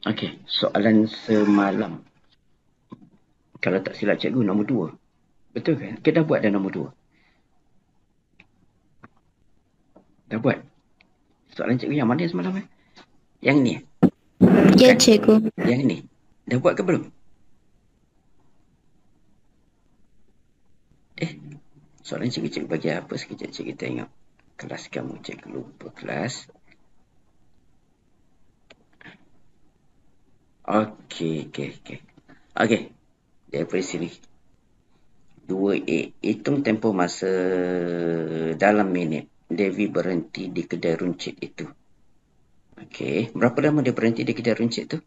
Okey, soalan semalam. Kalau tak silap cikgu, nombor 2. Betul kan? Kita dah buat dah nombor 2. Dah buat. Soalan cikgu yang mana semalam? Yang ni? Ya, Bukan? cikgu. Yang ni. Dah buat ke belum? Soalan cikgu bagi apa sekejap cikgu tengok. Kelas kamu, cikgu lupa kelas. Okey. Okey. Daripada sini. 2A. Hitung tempoh masa dalam minit. Devi berhenti di kedai runcit itu. Okey. Berapa lama dia berhenti di kedai runcit tu?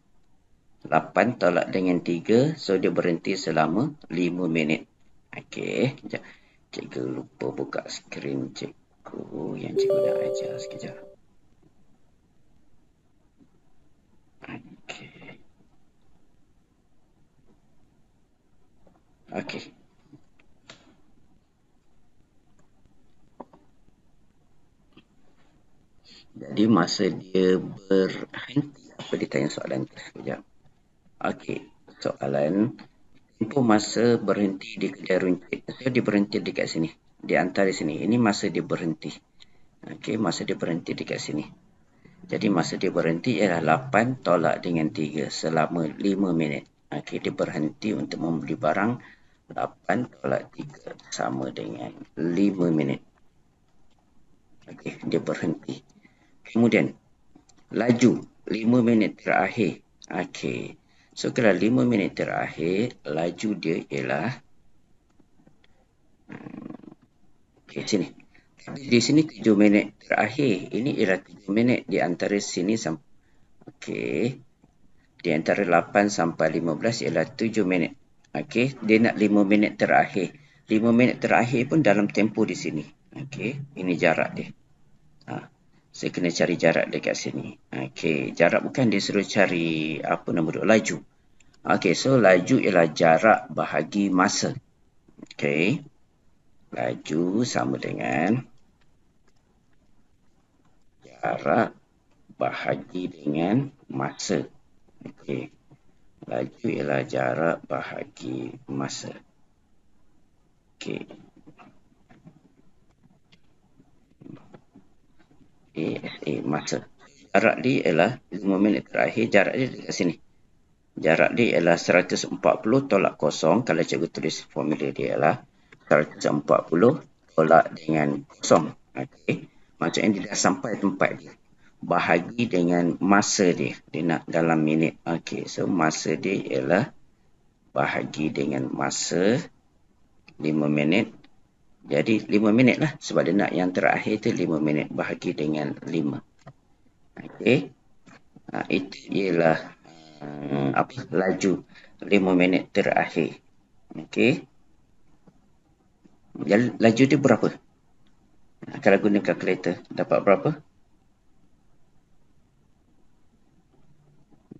8 tolak dengan 3. So, dia berhenti selama 5 minit. Okey. Sekejap. Cikgu lupa buka skrin cikgu yang cikgu dah ajar. Sekejap. Okey. Jadi masa dia berhenti, apa dia tanya soalan tu? Sekejap. Okey. Soalan, tempoh masa berhenti di kedai runcit. So, dia berhenti dekat sini. Di antara sini. Ini masa dia berhenti. Okey, masa dia berhenti dekat sini. Jadi masa dia berhenti ialah 8 tolak dengan 3 selama 5 minit. Okey, dia berhenti untuk membeli barang 8 tolak 3 sama dengan 5 minit. Okey, dia berhenti. Kemudian, laju 5 minit terakhir. Okey. So, kalau 5 minit terakhir, laju dia ialah okey, sini. Di sini 7 minit terakhir. Ini ialah 7 minit di antara sini sampai. Okey. Di antara 8 sampai 15 ialah 7 minit. Okey. Dia nak 5 minit terakhir. 5 minit terakhir pun dalam tempoh di sini. Okey. Ini jarak dia. Saya kena cari jarak dekat sini. Okey. Jarak bukan dia suruh cari apa nama dia? Laju. Okey. So, laju ialah jarak bahagi masa. Okey. Laju sama dengan jarak bahagi dengan masa. Okey. Laju ialah jarak bahagi masa. Okey. Masa. Jarak dia ialah 5 minit terakhir. Jarak dia dekat sini. Jarak dia ialah 140 tolak kosong. Kalau cikgu tulis formula dia ialah 140 tolak dengan kosong. Okey. Maksudnya dia dah sampai tempat dia. Bahagi dengan masa dia. Dia nak dalam minit. Okey. So, masa dia ialah bahagi dengan masa 5 minit. Jadi 5 minit lah. Sebab dia nak yang terakhir tu 5 minit. Bahagi dengan 5. Okey. Itu ialah laju 5 minit terakhir. Okey. Laju dia berapa? Kalau guna kalkulator, dapat berapa?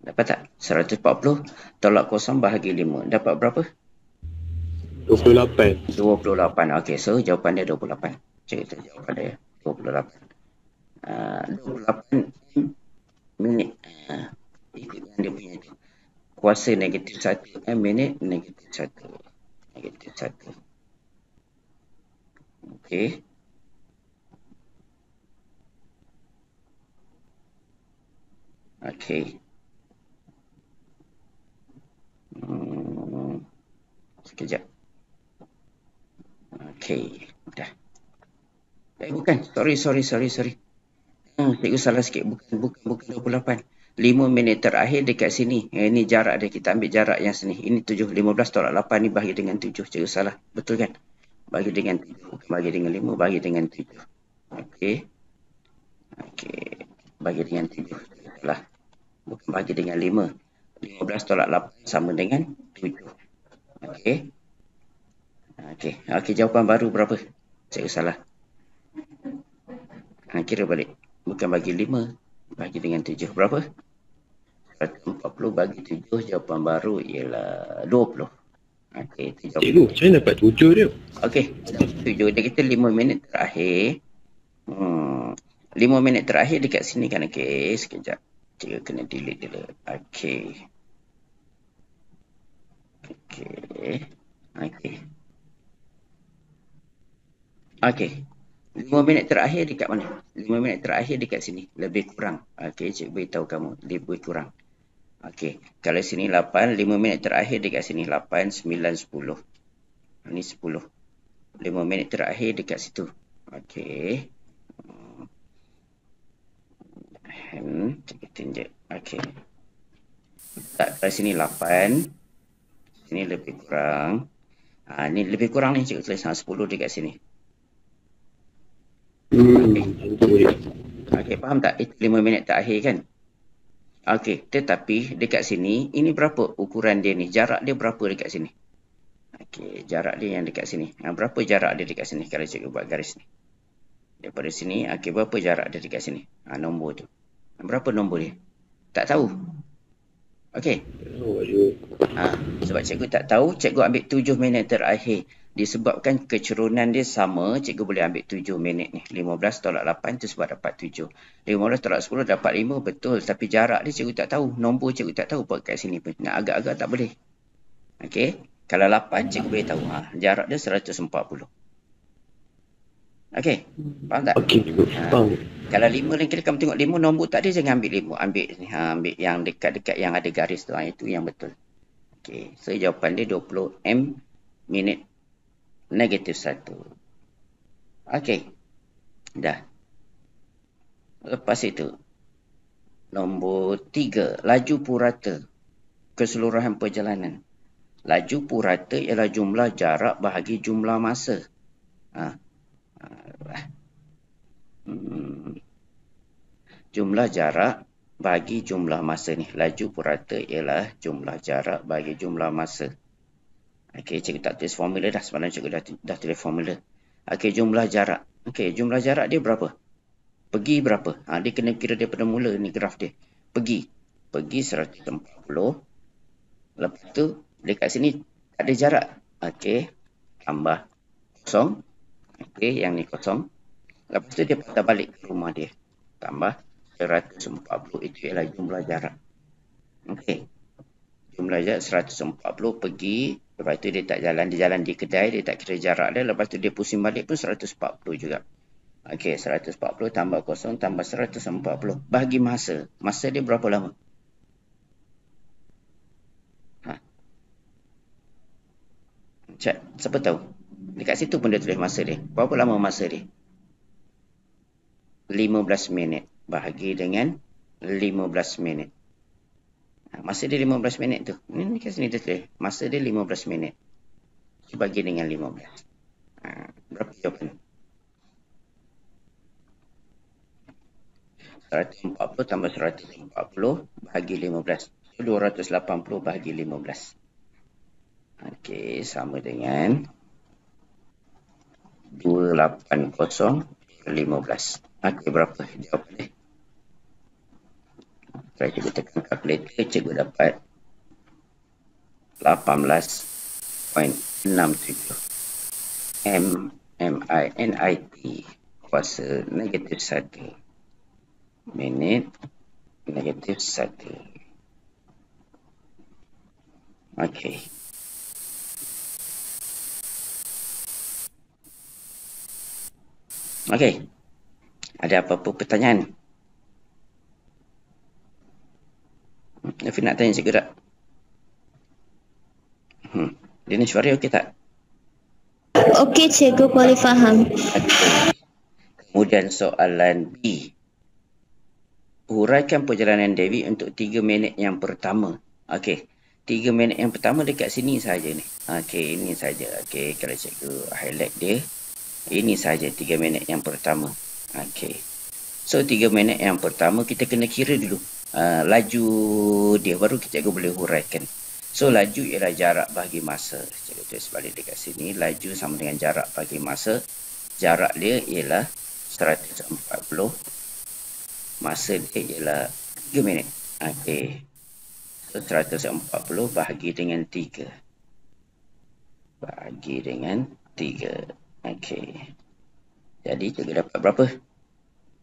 Dapat tak? 140 tolak kosong bahagi 5. Dapat berapa? 28. 28. Okey, so jawapan dia 28. Cerita jawapan dia 28. 28 minit. Ikut yang dia punya tu. Kuasa negatif 1. Minit negatif 1. Negatif 1. Okey. Okey. Sekejap. Okey. Dah. Bukan. Sorry. Cikgu salah sikit. Bukan 28. 5 minit terakhir dekat sini. Ini jarak dia. Kita ambil jarak yang sini. Ini 7. 15 tolak 8 ni bahagi dengan 7. Cikgu salah. Betul kan? Bahagi dengan 7. Bukan bahagi dengan 5. Bahagi dengan 7. Okey. Bahagi dengan 7. Salah. Bukan bahagi dengan 5. 15 tolak 8 sama dengan 7. Okey. Okey, jawapan baru berapa? Cikgu salah. Kira balik. Bukan bagi 5. Bagi dengan 7. Berapa? 140 bagi 7. Jawapan baru ialah 20. Okey. Cikgu, macam mana dapat 7 dia? Okey. 7. Dia kata 5 minit terakhir. 5 minit terakhir dekat sini kan. Okey. Sekejap. Cikgu kena delete dulu. Okey. Okey. 5 minit terakhir dekat mana? 5 minit terakhir dekat sini. Lebih kurang. Okey, cikgu beritahu kamu. Lebih kurang. Okey. Kalau sini 8, 5 minit terakhir dekat sini. 8, 9, 10. Ini 10. 5 minit terakhir dekat situ. Okey. Cikgu tunjuk. Okey. Tak, dari sini 8. Sini lebih kurang. Ni lebih kurang ni cikgu tulis 10 dekat sini. Okey, faham tak? Itu 5 minit terakhir kan? Okey, tetapi dekat sini, ini berapa ukuran dia ni? Jarak dia berapa dekat sini? Okey, jarak dia yang dekat sini. Berapa jarak dia dekat sini kalau cikgu buat garis ni? Daripada sini, okey, berapa jarak dia dekat sini? Nombor tu. Berapa nombor dia? Tak tahu. Okey. Sebab cikgu tak tahu, cikgu ambil 7 minit terakhir. Disebabkan kecerunan dia sama, cikgu boleh ambil 7 minit ni. 15 tolak 8 tu sebab dapat 7. 15 tolak 10 dapat 5, betul. Tapi jarak dia cikgu tak tahu. Nombor cikgu tak tahu buat kat sini pun. Nak agak-agak tak boleh. Okey. Kalau 8 cikgu boleh tahu. Jarak dia 140. Okey. Faham tak? Okey, faham. Kalau 5 ni kita kamu tengok 5 nombor tak ada, jangan ambil 5. Ambil yang dekat-dekat yang ada garis tu. Itu yang betul. Okey. So jawapan dia 20 minit -1. Okey. Dah. Lepas itu. Nombor 3. Laju purata. Keseluruhan perjalanan. Laju purata ialah jumlah jarak bahagi jumlah masa. Jumlah jarak bagi jumlah masa ni. Laju purata ialah jumlah jarak bagi jumlah masa. Okey, cikgu tak tulis formula dah. Sebenarnya cikgu dah tulis formula. Okey, jumlah jarak. Okey, jumlah jarak dia berapa? Pergi berapa? Dia kena kira daripada mula ni graf dia. Pergi 140. Lepas tu, dekat sini tak ada jarak. Okey, tambah kosong. Okey, yang ni kosong. Lepas tu dia patah balik ke rumah dia. Tambah 140, itu ialah jumlah jarak. Okey. Jumlah jarak 140 pergi. Lepas tu dia tak jalan. Dia jalan di kedai. Dia tak kira jarak dia. Lepas tu dia pusing balik pun 140 juga. Okey. 140 tambah kosong tambah 140. Bahagi masa. Masa dia berapa lama? Cak. Siapa tahu? Dekat situ pun dia tulis masa dia. Berapa lama masa dia? 15 minit. Bahagi dengan 15 minit. Masa dia 15 minit tu. Ni kat sini dia tulis. Masa dia 15 minit. Bagi dengan 15. Berapa jawapan? 140 tambah 140 bahagi 15. 280 bahagi 15. Okey, sama dengan 280 15. Okey, berapa jawapan dia? Kalau cikgu tekan kalkulator, cikgu dapat 18.67 MINIT kuasa -1 minit -1. Okey. Okey. Ada apa-apa pertanyaan? Nafi nak tanya cikgu tak? Dinishwari okey tak? Okey cikgu, boleh faham. Kemudian soalan B. Huraikan perjalanan Devi untuk 3 minit yang pertama. Okey. 3 minit yang pertama dekat sini saja ni. Okey, ini saja. Okey, kalau cikgu highlight dia. Ini saja 3 minit yang pertama. Okey. So 3 minit yang pertama kita kena kira dulu. Laju dia baru cikgu boleh huraikan. So laju ialah jarak bagi masa. Cikgu tulis balik dekat sini. Laju sama dengan jarak bagi masa. Jarak dia ialah 140. Masa dia ialah 3 minit. Okey. So 140 bahagi dengan 3. Bahagi dengan 3. Okey. Jadi cikgu dapat berapa?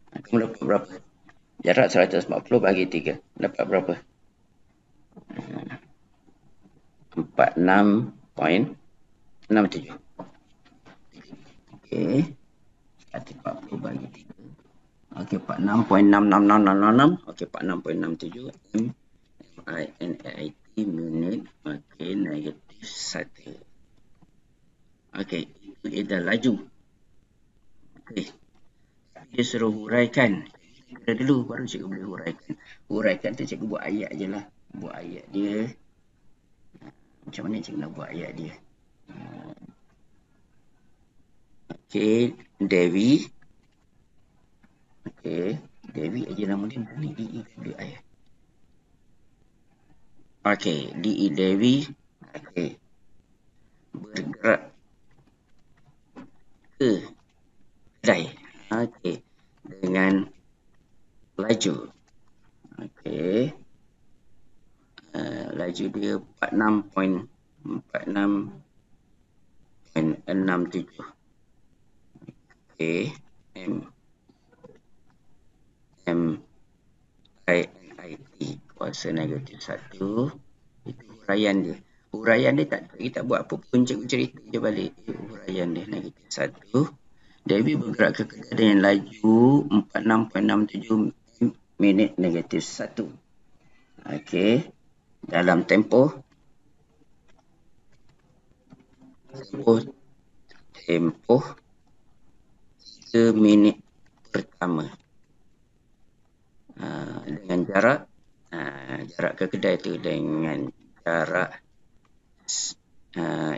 Kamu dapat berapa? Jarak 140 bagi 3. Dapat berapa? 46.67. Okey. 140 bagi 3. Okey, 46.66666. Okey, 46.67 M MINIT minit. Okey, negatif 1. Okey, itu adalah laju. Okey. Dia suruh huraikan. Kira dulu baru cikgu boleh huraikan. Huraikan tu cikgu buat ayat je lah. Buat ayat dia. Macam mana cikgu nak buat ayat dia? Okey, Devi. Okey, Devi aja nama dia. Ni DEWI. Okey, DE Devi. Okey. Bergerak ke kedai. Okey. Dengan laju. Okey. Laju dia 46.67. Okey. MINIT kuasa negatif 1. Itu huraian dia. Huraian dia kita buat apa pun, cikgu cerita je balik. Huraian dia negatif 1. Devi bergerak ke kedai dengan laju 46.67 minit negatif 1. Okey. Dalam tempoh 3 minit pertama. Dengan jarak ke kedai tu dengan jarak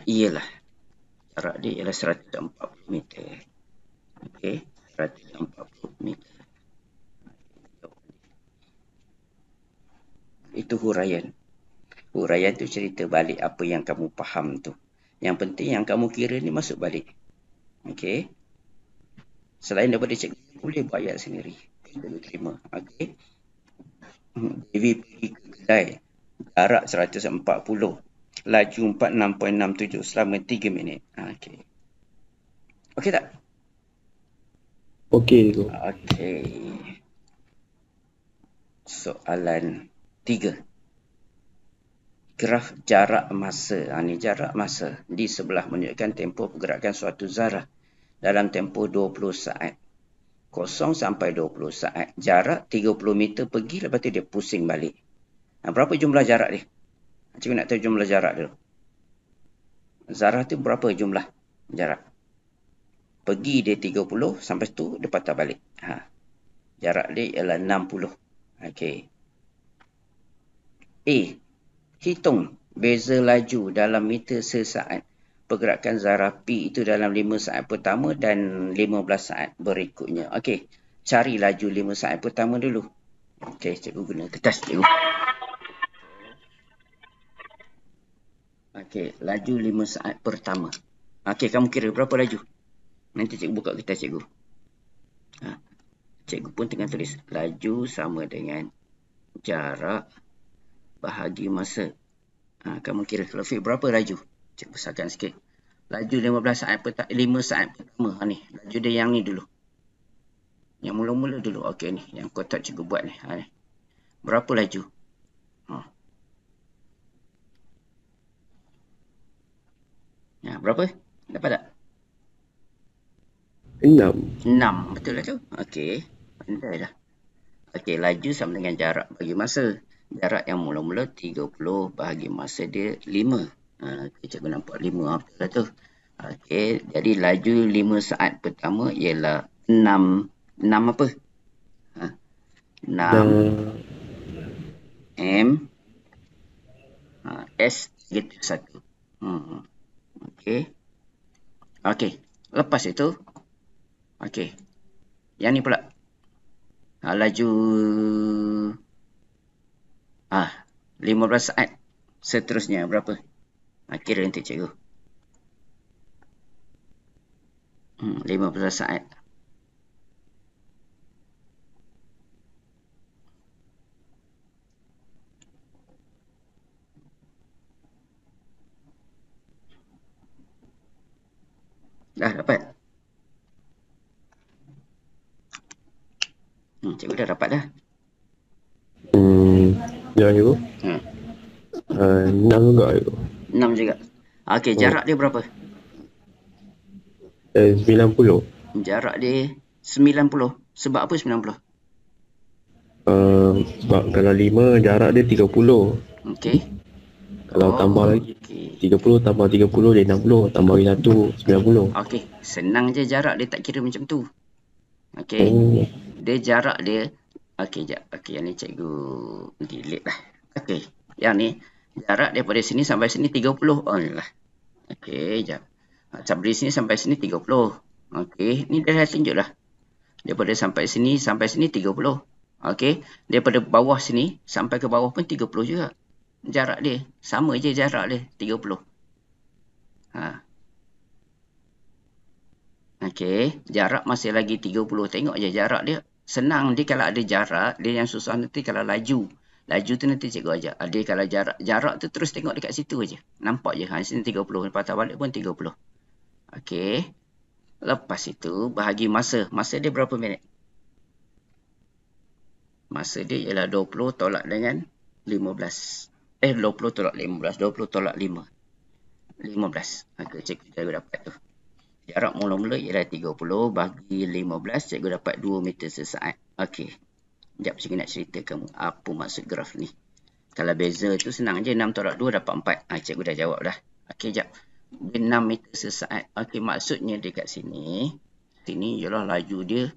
jarak dia ialah 140 meter. Okey, 140 meter. Itu huraian. Huraian tu cerita balik apa yang kamu faham tu. Yang penting yang kamu kira ni masuk balik. Okey. Selain daripada cikgu, boleh buat ayat sendiri. Cikgu terima. Okey. Devi pergi ke kedai. Jarak 140. Laju 46.67 selama 3 minit. Okey. Okey tak? Okey tu. Okey. Soalan 3. Graf jarak masa. Ini jarak masa. Di sebelah menunjukkan tempoh pergerakan suatu zarah dalam tempoh 20 saat. 0 sampai 20 saat. Jarak 30 meter pergi, lepas tu dia pusing balik. Berapa jumlah jarak dia? Cikgu nak tahu jumlah jarak dulu. Zarah tu berapa jumlah jarak? Pergi dia 30, sampai tu dia patah balik. Jarak dia ialah 60. Okey. A. Hitung beza laju dalam meter sesaat pergerakan zarah P itu dalam 5 saat pertama dan 15 saat berikutnya. Okey, cari laju 5 saat pertama dulu. Okey, cikgu guna kertas cikgu. Okey, laju 5 saat pertama. Okey, kamu kira berapa laju? Nanti cikgu buka kertas cikgu. Cikgu pun tengah tulis. Laju sama dengan jarak bahagi masa. Kamu kira kalau fit berapa laju? Cikgu besarkan sikit. Laju 5 saat pertama. Ni, laju dia yang ni dulu. Yang mula-mula dulu. Okey ni, yang kotak cikgu buat ni. Ni. Berapa laju? Berapa? Dapat tak? 6. 6. Betul lah tu? Okey. Pandai dah. Okey, laju sama dengan jarak bagi masa. Jarak yang mula-mula 30 bahagi masa dia 5. Cikgu nampak 5. Betul lah tu. Okey, jadi laju 5 saat pertama ialah 6. 6 apa? 6 M S negatif 1. Okey. Okey, lepas itu. Okey. Yang ni pula. Laju 15 saat seterusnya berapa? Kira nanti cikgu. 15 saat. Dah dapat? Cikgu dah dapat dah. Ya, cikgu. Ha, 6 juga, cikgu. 6 juga. Okey, jarak dia berapa? 90. Jarak dia 90. Sebab apa 90? Sebab kalau 5, jarak dia 30. Okey. Kalau tambah lagi, Okey. 30 tambah 30 dia 60. Tambah lagi 1, 90. Okey, senang je jarak dia, tak kira macam tu. Okey. Oh, Dia jarak dia. Okey, jap. Okey, yang ni cikgu delete lah. Okey. Yang ni jarak daripada sini sampai sini 30 on lah. Okey, jap. Dari sini sampai sini 30. Okey, ni dah tunjuk lah. Daripada sampai sini 30. Okey, daripada bawah sini sampai ke bawah pun 30 juga. Jarak dia sama je, jarak dia 30. Ha. Okey, jarak masih lagi 30. Tengok je jarak dia. Senang dia kalau ada jarak, dia yang susah nanti kalau laju. Laju tu nanti cikgu ajar. Dia kalau jarak tu terus tengok dekat situ aja. Nampak je. Ha, sini 30. Patah balik pun 30. Okey. Lepas itu bahagi masa. Masa dia berapa minit? Masa dia ialah 20 tolak dengan 15. 20 tolak 15. 20 tolak 5. 15. Okey, cikgu dapat tu. Jarak mula-mula ialah 30 bagi 15. Cikgu dapat 2 meter sesaat. Okey. Sekejap cikgu nak cerita kamu apa maksud graf ni. Kalau beza tu senang je. 6 tolak 2 dapat 4. Cikgu dah jawab dah. Okey, sekejap. Dia 6 meter sesaat. Okey, maksudnya dekat sini. Sini ialah laju dia.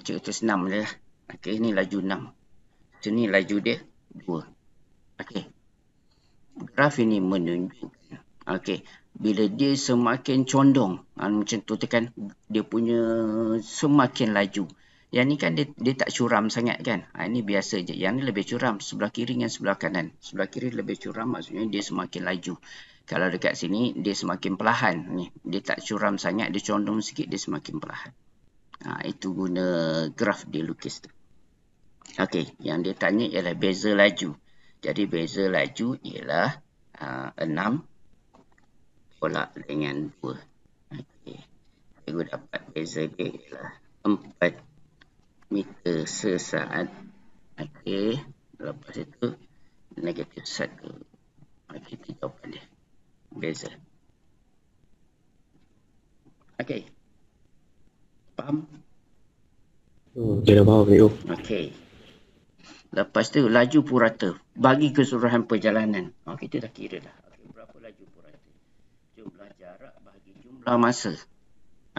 Cikgu tulis 6 je lah. Okey, ni laju 6. Sini laju dia 2. Okey. Graf ini menunjukkan. Okey. Bila dia semakin condong. Macam tu tekan. Dia punya semakin laju. Yang ni kan dia tak curam sangat kan. Ini biasa je. Yang ni lebih curam. Sebelah kiri dengan sebelah kanan. Sebelah kiri lebih curam. Maksudnya dia semakin laju. Kalau dekat sini dia semakin perlahan. Ni, dia tak curam sangat. Dia condong sikit. Dia semakin perlahan. Itu guna graf dia lukis tu. Okey. Yang dia tanya ialah beza laju. Jadi beza laju ialah 6 tolak dengan 2. Okey. Cikgu dapat beza dia ialah 4 meter sesaat. Okey. Lepas itu negatif 1. Okey, itu jawapan dia. Beza. Okey. Faham? Dia dah faham, cikgu. Okey. Lepas tu laju purata bagi keseluruhan perjalanan. Kita dah kira dah. Okay, berapa laju purata? Jumlah jarak bagi jumlah masa.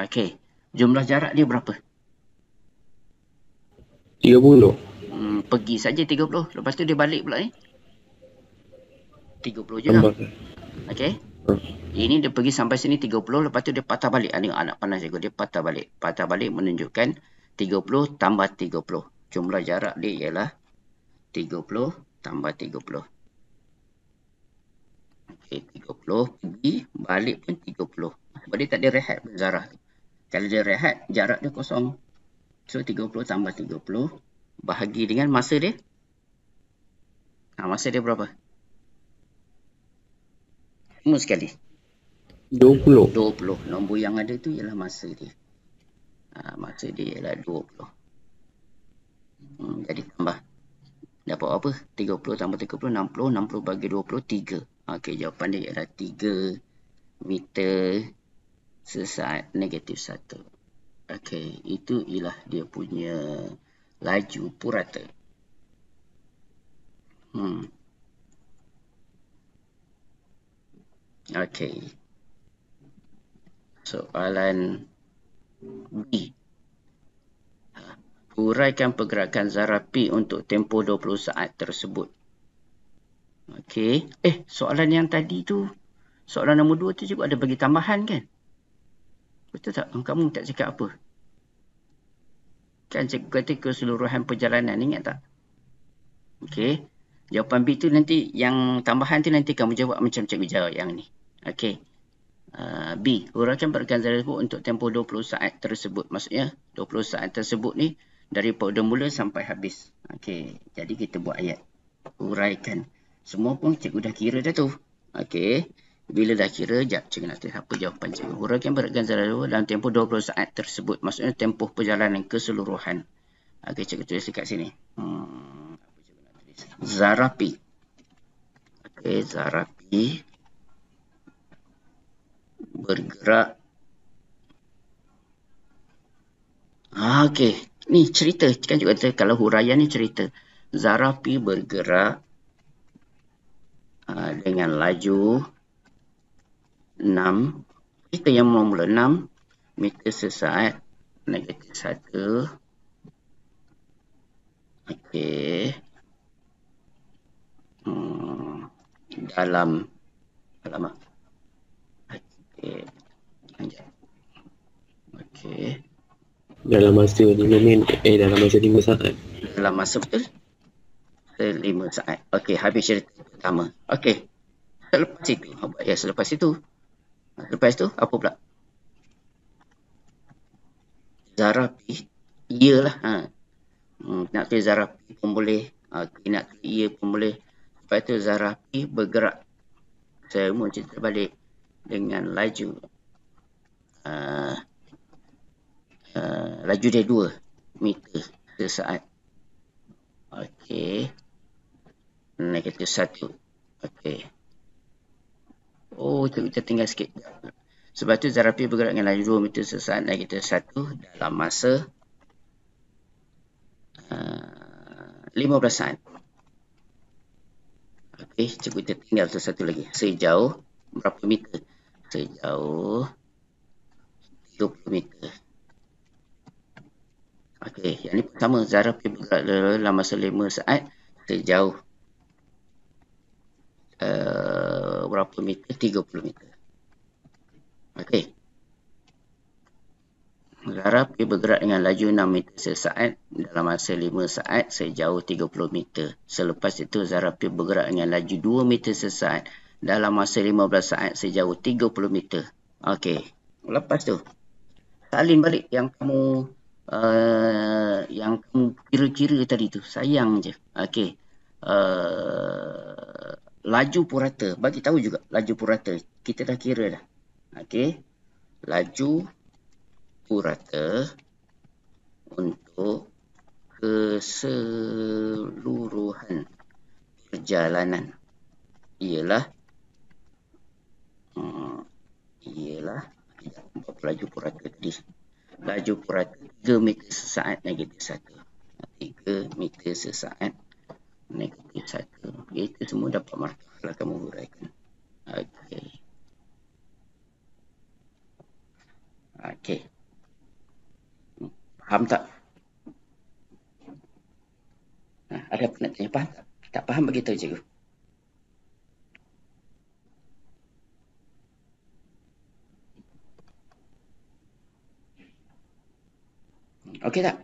Okey. Jumlah jarak dia berapa? 30. Pergi saja 30. Lepas tu dia balik pula ni. 30 juga. Okey. Ini dia pergi sampai sini 30. Lepas tu dia patah balik. Tengok anak panas cikgu. Dia patah balik. Patah balik menunjukkan 30 tambah 30. Jumlah jarak dia ialah 30 tambah 30. Okey, 30 pergi, balik pun 30. Sebab dia tak ada rehat pun Zarah. Kalau dia rehat, jarak dia kosong. So, 30 tambah 30 bahagi dengan masa dia. Masa dia berapa? Semua sekali. 20. 20. Nombor yang ada tu ialah masa dia. Masa dia ialah 20. Jadi tambah. Dapat apa? 30 tambah 30, 60. 60 bagi 20, 3. Okey, jawapan dia ialah 3 meter sesaat negatif 1. Okey, itu ialah dia punya laju purata. Okey. Soalan B. Uraikan pergerakan zarah P untuk tempoh 20 saat tersebut. Okey. Soalan yang tadi tu, soalan nombor 2 tu juga ada bagi tambahan kan? Betul tak? Kamu tak cakap apa? Kan cikgu kata keseluruhan perjalanan, ingat tak? Okey. Jawapan B tu nanti, yang tambahan tu nanti kamu jawab macam cikgu jawab yang ni. Okey. B. Uraikan pergerakan zarah tersebut untuk tempoh 20 saat tersebut. Maksudnya, 20 saat tersebut ni daripada mula sampai habis. Okey, jadi kita buat ayat. Uraikan. Semua pun cikgu dah kira dah tu. Okey. Bila dah kira, jap cikgu nak tulis apa jawapan cikgu. Uraikan pergerakan zarah dalam tempoh 20 saat tersebut. Maksudnya tempoh perjalanan keseluruhan. Okey, cikgu tulis dekat sini. Apa cikgu nak Zarapi. Okey, Zarapi bergerak. Okey, ni cerita. Kan juga kata kalau huraian ni cerita. Zarapi bergerak dengan laju 6. Kita yang mula-mula 6 meter sesaat negatif 1. Okey. Dalam alamak. Okey. Okey. Dalam masa 5 minit, dalam masa 5 saat. Dalam masa betul? 5 saat. Okey, habis cerita pertama. Okey. Selepas itu, selepas itu. Lepas tu, apa pula? Zarapi. Iyalah. Nak tulis Zarapi pun boleh. Nak tulis ia pun boleh. Lepas tu, Zarapi bergerak. Saya mau cerita balik dengan laju. Laju dia 2 meter sesaat. Okey. Negatif 1. Okey. Oh, kita tinggal sikit. Sebab tu Zarapi bergerak dengan laju 2 meter sesaat negatif 1 dalam masa 15 saat. Okey, cikgu kita tinggal satu lagi. Sejauh berapa meter? Sejauh 30 meter. Okey, yang ni pertama, Zarapi bergerak dalam masa 5 saat sejauh berapa meter? 30 meter. Okey. Zarapi bergerak dengan laju 6 meter sesaat dalam masa 5 saat sejauh 30 meter. Selepas itu, Zarapi bergerak dengan laju 2 meter sesaat dalam masa 15 saat sejauh 30 meter. Okey. Lepas tu, salin balik yang kamu kira-kira tadi tu. Sayang je. Okey. Laju purata. Bagi tahu juga laju purata. Kita dah kira dah. Okey. Laju purata untuk keseluruhan perjalanan ialah berapa laju purata tadi? Laju purata 3 meter sesaat negatif 1. 3 meter sesaat negatif 1. Itu semua dapat markah kalau kamu huraikan. Okey. Okey. Faham tak? Ada apa nak tanya? Faham tak? Tak faham beritahu cikgu. Okey tak?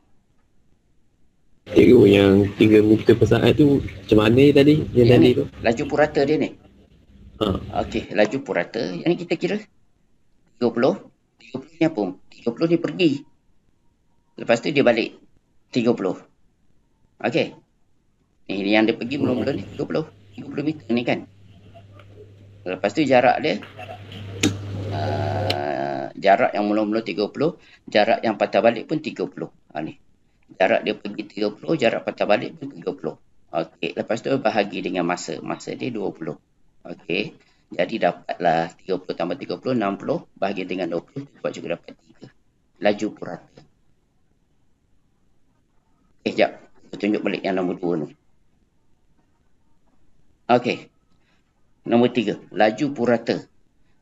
Cikgu, yang 3 meter per saat tu macam mana tadi? Yang tadi tu? Laju purata dia ni. Okey, laju purata. Yang ni kita kira 30. 30 ni apa? 30 ni pergi. Lepas tu dia balik. 30. Okey. Ni yang dia pergi mula-mula ni 30. 30 meter ni kan. Lepas tu jarak dia. Jarak yang mula-mula 30. Jarak yang patah balik pun 30. Ni. Jarak dia pergi 30. Jarak patah balik pun 30. Okey. Lepas tu bahagi dengan masa. Masa dia 20. Okey. Jadi dapatlah 30 tambah 30, 60. Bahagi dengan 20. Buat juga dapat 3. Laju purata. Sekejap. Kita tunjuk balik yang nombor 2 ni. Okey. Nombor 3. Laju purata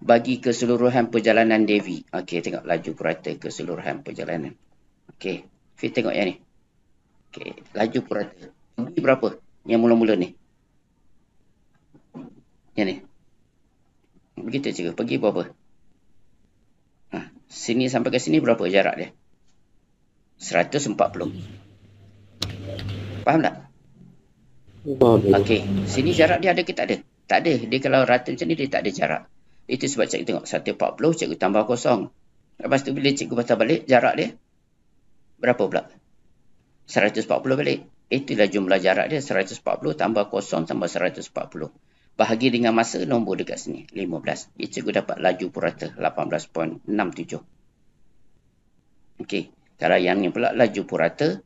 bagi keseluruhan perjalanan Devi. Okey, tengok laju purata keseluruhan perjalanan. Okey. Fit tengok yang ni. Okey. Laju purata. Pergi berapa? Yang mula-mula ni. Yang ni. Begitu juga. Pergi berapa? Sini sampai ke sini berapa jarak dia? 140. Faham tak? Faham. Okey. Sini jarak dia ada ke tak ada? Tak ada. Dia kalau rata macam ni, dia tak ada jarak. Itu sebab cikgu tengok 140, cikgu tambah kosong. Lepas tu bila cikgu patah balik, jarak dia berapa pula? 140 balik. Itulah jumlah jarak dia. 140 tambah kosong tambah 140. Bahagi dengan masa, nombor dekat sini. 15. Cikgu dapat laju purata 18.67. Okey. Kalau yang ni pula laju purata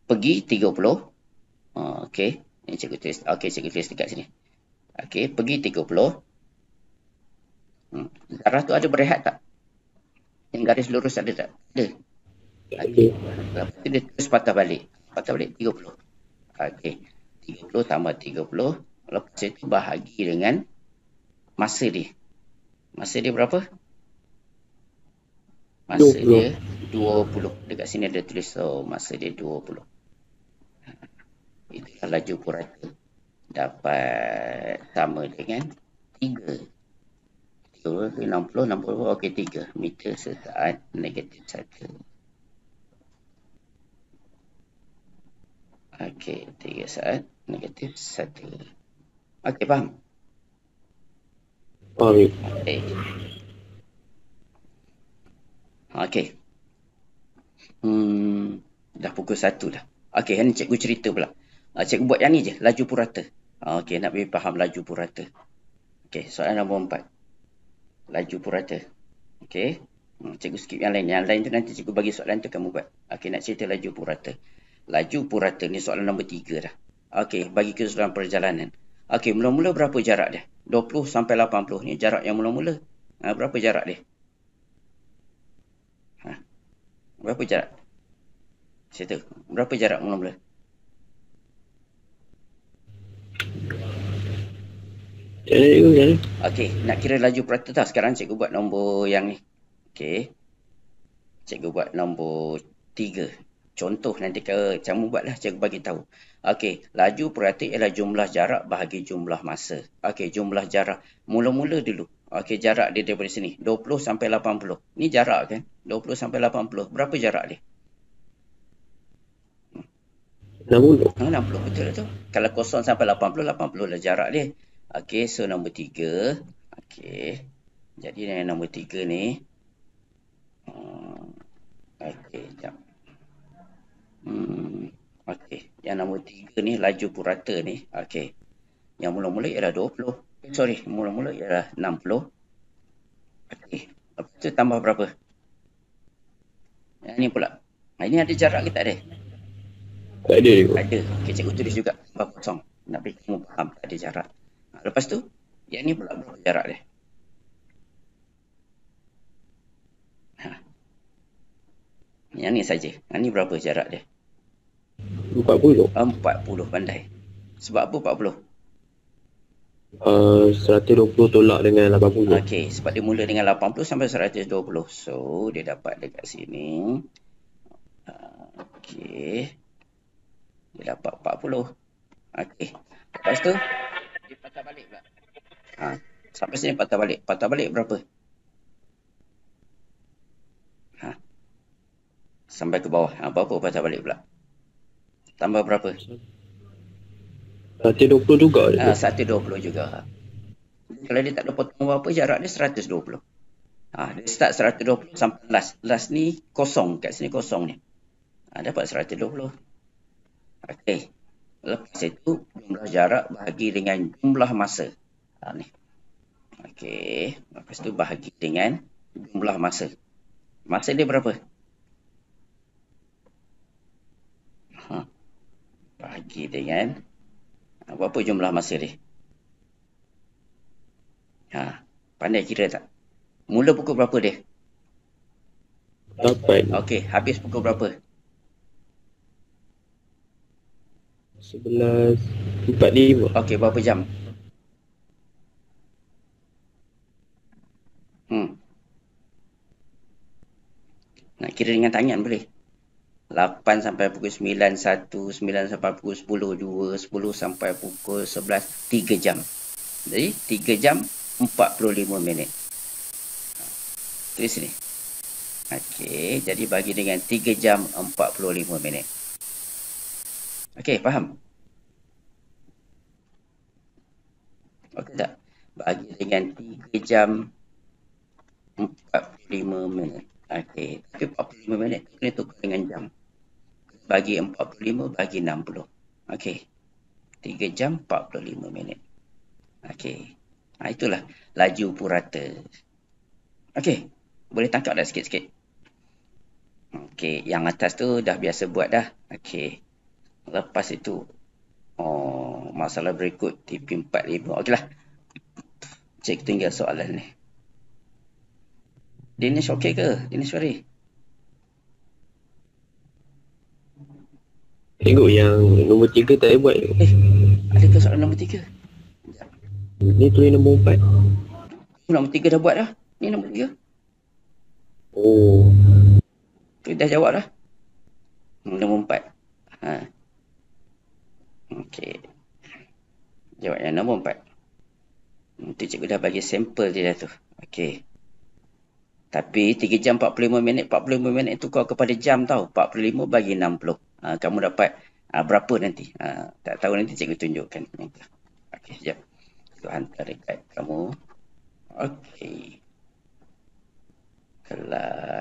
pergi 30. Okey. Ini cikgu tulis. Okey, cikgu tulis dekat sini. Okey, pergi 30. Darah tu ada berehat tak? Yang garis lurus ada tak? Ada. Okey. Lepas tu dia terus patah balik. Patah balik 30. Okey. 30 tambah 30. Lepas itu bahagi dengan masa dia. Masa dia berapa? Masa 20. dia 20. Dekat sini ada tulis. So, masa dia 20. Itulah laju purata. Dapat sama dengan 3. 60, 60, okey 3 meter saat negatif 1. Okey, 3 saat negatif 1. Okey, faham? Faham, ya. Okey. Okey. Dah pukul 1 dah. Okey, ni cikgu cerita pula. Cikgu buat yang ni je, laju purata. Okey, nak bagi faham laju purata. Okey, soalan nombor 4. Laju purata. Okey. Cikgu skip yang lain. Yang lain tu nanti cikgu bagi soalan tu kamu buat. Okey, nak cerita laju purata. Laju purata ni soalan nombor 3 dah. Okey, bagi keseluruhan perjalanan. Okey, mula-mula berapa jarak dia? 20 sampai 80 ni jarak yang mula-mula. Berapa jarak dia? Berapa jarak? Cerita. Berapa jarak mula-mula? Okey, nak kira laju purata tak? Sekarang cikgu buat nombor yang ni. Okey. Cikgu buat nombor 3. Contoh nanti kamu buatlah, cikgu bagi tahu. Okey, laju purata ialah jumlah jarak bahagi jumlah masa. Okey, jumlah jarak. Mula-mula dulu. Okey, jarak dia daripada sini. 20 sampai 80. Ni jarak kan? 20 sampai 80. Berapa jarak dia? 60. 60, betul tu. Kalau 0 sampai 80, 80 lah jarak dia. Okey, so nombor 3. Okey. Jadi yang nombor 3 ni. Okey, jap. Okey, yang nombor 3 ni laju purata ni. Okey. Yang mula-mula ialah 20. Mula-mula ialah 60. Okey. Lepas tu tambah berapa? Yang ni pula. Ini ada jarak ke tak ada? Tak ada. Ada. Okey, cikgu tulis juga. Tambah kosong. Nak bagi kamu faham tak ada jarak. Lepas tu, yang ni pula berapa jarak dia? Yang ni saja. Yang ni berapa jarak dia? 40. 40, pandai. Sebab apa 40? 120 tolak dengan 80. Okey, sebab dia mula dengan 80 sampai 120. So, dia dapat dekat sini. Okey. Dia dapat 40. Okey. Lepas tu, dia patah balik pula. Sampai sini patah balik. Patah balik berapa? Sampai ke bawah. Berapa patah balik pula? Tambah berapa? 120 juga. 120 juga. Kalau dia tak ada potong apa-apa, jarak dia 120. Dia start 120 sampai last. Last ni kosong. Kat sini kosong ni. Dapat 120. Okey. Lepas itu, jumlah jarak bahagi dengan jumlah masa. Ni. Okey. Lepas tu bahagi dengan jumlah masa. Masa dia berapa? Bahagi dengan berapa jumlah masa dia? Pandai kira tak? Mula pukul berapa dia? 8. Okey, habis pukul berapa? 11.45. Okey, berapa jam? Nak kira dengan tangan boleh? 8 sampai pukul 9, 1, 9 sampai pukul 10, 2, 10 sampai pukul 11, 3 jam. Jadi, 3 jam 45 minit. Tulis sini. Okey, jadi bagi dengan 3 jam 45 minit. Okey, faham? Okey tak? Bagi dengan 3 jam 45 minit. Okey, tapi 45 minit kena tukar dengan jam. Bagi 45, bagi 60. Okey, 3 jam 45 minit. Okey, itulah laju purata. Okey, boleh tangkap dah sikit-sikit? Okey, yang atas tu dah biasa buat dah. Okey, lepas itu Oh, masalah berikut TP45. Okeylah. Cik tinggal soalan ni. Dinesh okey ke? Dinesh Fari? Tengok yang nombor 3 tak boleh buat. Ada ke soalan nombor 3? Ni tulis nombor 4. Nombor 3 dah buat dah. Ni nombor 3. Oh. Tu dah jawab dah. Nombor 4. Ha. Okey. Jawab yang nombor 4. Nanti cikgu dah bagi sampel dia dah tu. Okey. Tapi 3 jam 45 minit tukar kepada jam tau. 45 bagi 60. Kamu dapat berapa nanti? Tak tahu, nanti cikgu tunjukkan. Okey, sekejap. Cikgu hantar dekat kamu. Okey. Kelas